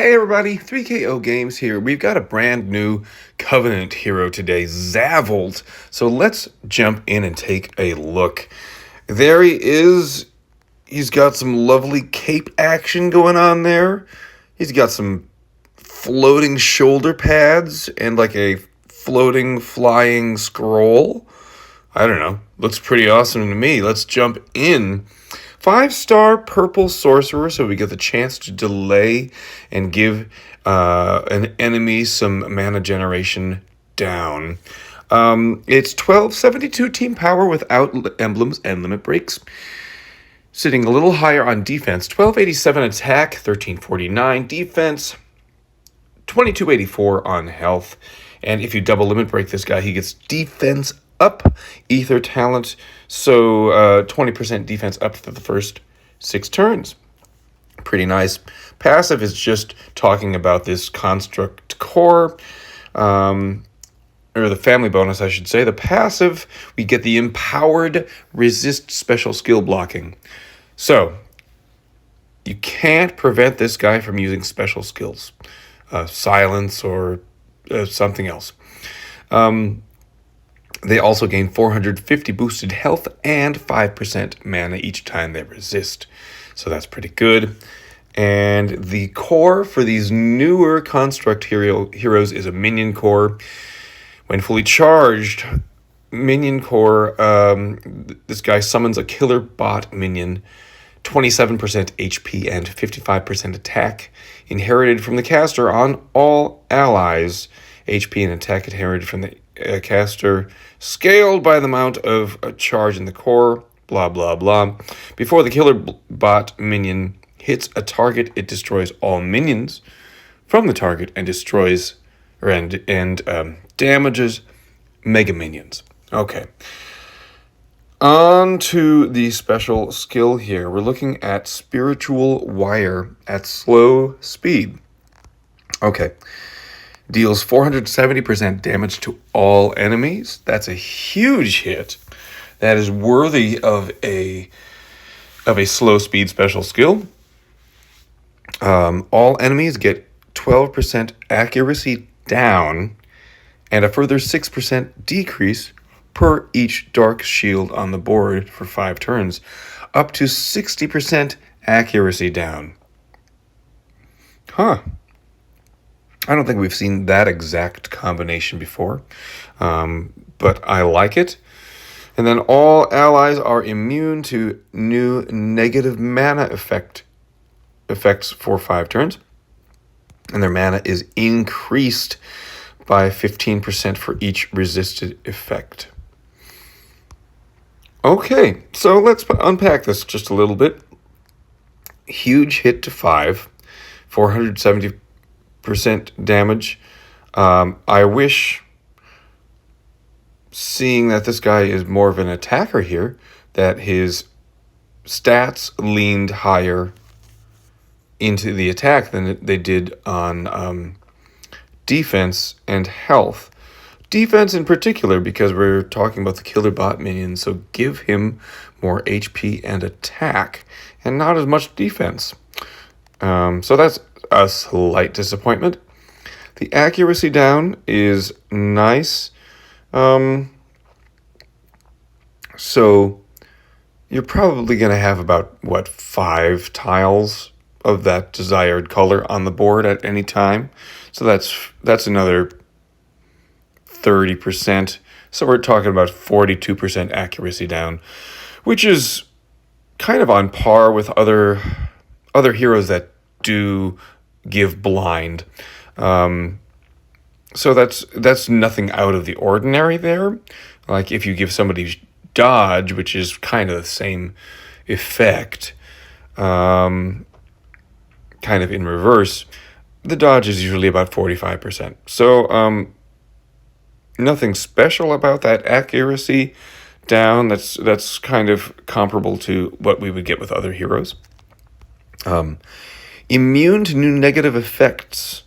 Hey everybody, 3KO Games here. We've got a brand new Covenant hero today, Zavolt. So let's jump in and take a look. There he is. He's got some lovely cape action going on there. He's got some floating shoulder pads and like a floating flying scroll. I don't know. Looks pretty awesome to me. Let's jump in. 5-star purple sorcerer, so we get the chance to delay and give an enemy some mana generation down. It's 1272 team power without emblems and limit breaks. Sitting a little higher on defense, 1287 attack, 1349 defense, 2284 on health. And if you double limit break this guy, he gets defense up, ether talent, so 20% defense up for the first 6 turns. Pretty nice. Passive is just talking about this construct core, or the family bonus, I should say. The passive, we get the empowered resist special skill blocking. So, you can't prevent this guy from using special skills. Silence or something else. They also gain 450 boosted health and 5% mana each time they resist. So that's pretty good. And the core for these newer construct heroes is a minion core. When fully charged, minion core, this guy summons a killer bot minion, 27% HP and 55% attack, inherited from the caster on all allies. HP and attack inherited from the caster, scaled by the amount of a charge in the core, blah, blah, blah. Before the killer bot minion hits a target, it destroys all minions from the target and destroys and damages mega minions. Okay. On to the special skill here. We're looking at Spiritual Wire at slow speed. Okay. Deals 470% damage to all enemies. That's a huge hit. That is worthy of a slow speed special skill. All enemies get 12% accuracy down and a further 6% decrease per each dark shield on the board for 5 turns, up to 60% accuracy down. Huh. I don't think we've seen that exact combination before, but I like it. And then all allies are immune to new negative mana effects for 5 turns, and their mana is increased by 15% for each resisted effect. Okay, so let's unpack this just a little bit. Huge hit to 5, 470% damage. I wish, seeing that this guy is more of an attacker here, that his stats leaned higher into the attack than they did on defense and health. Defense in particular, because we're talking about the killer bot minion, so give him more HP and attack, and not as much defense. So that's a slight disappointment. The accuracy down is nice. So you're probably going to have about, 5 tiles of that desired color on the board at any time. So that's another 30%. So we're talking about 42% accuracy down, which is kind of on par with other heroes that do give blind. So that's nothing out of the ordinary there. Like if you give somebody dodge, which is kind of the same effect, kind of in reverse, the dodge is usually about 45%. So nothing special about that accuracy down. That's kind of comparable to what we would get with other heroes. Immune to new negative effects,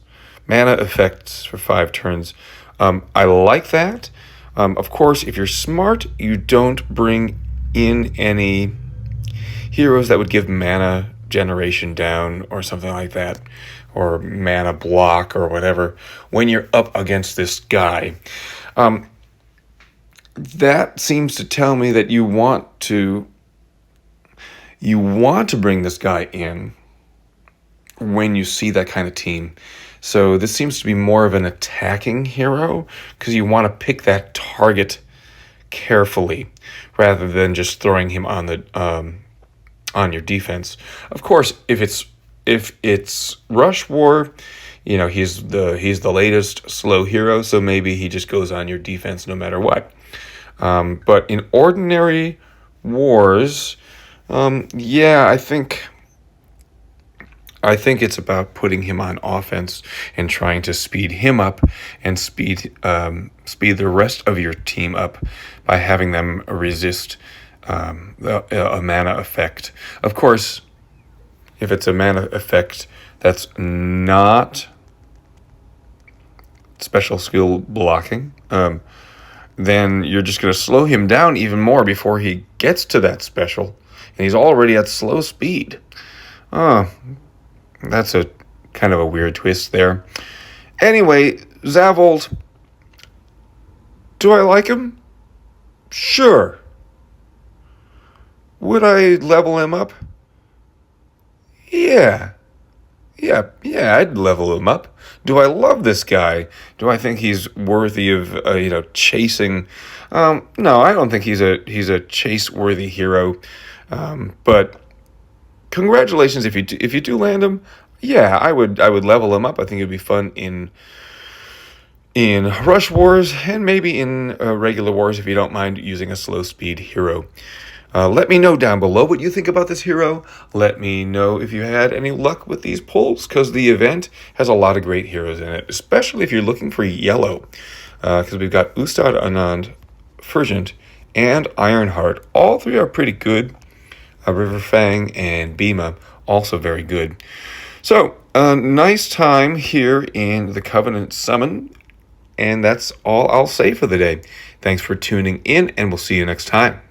mana effects for 5 turns. I like that. Of course, if you're smart, you don't bring in any heroes that would give mana generation down or something like that, or mana block or whatever when you're up against this guy. That seems to tell me that you want to bring this guy in when you see that kind of team. So this seems to be more of an attacking hero because you want to pick that target carefully rather than just throwing him on the on your defense. Of course, if it's Rush War, he's the latest slow hero, so maybe he just goes on your defense no matter what. But in ordinary wars, I think it's about putting him on offense and trying to speed him up and speed the rest of your team up by having them resist a mana effect. Of course, if it's a mana effect that's not special skill blocking, then you're just going to slow him down even more before he gets to that special, and he's already at slow speed. That's a kind of a weird twist there. Anyway, Zavolt, do I like him? Sure. Would I level him up? Yeah, I'd level him up. Do I love this guy? Do I think he's worthy of chasing? No, I don't think he's a chase-worthy hero. But congratulations if you do land him. Yeah, I would level him up. I think it'd be fun in Rush Wars and maybe in regular wars if you don't mind using a slow speed hero. Let me know down below what you think about this hero. Let me know if you had any luck with these pulls, because the event has a lot of great heroes in it, especially if you're looking for yellow. Because we've got Ustad Anand, Fergent, and Ironheart. All three are pretty good. River Fang and Bhima, also very good. So, a nice time here in the Covenant Summon. And that's all I'll say for the day. Thanks for tuning in, and we'll see you next time.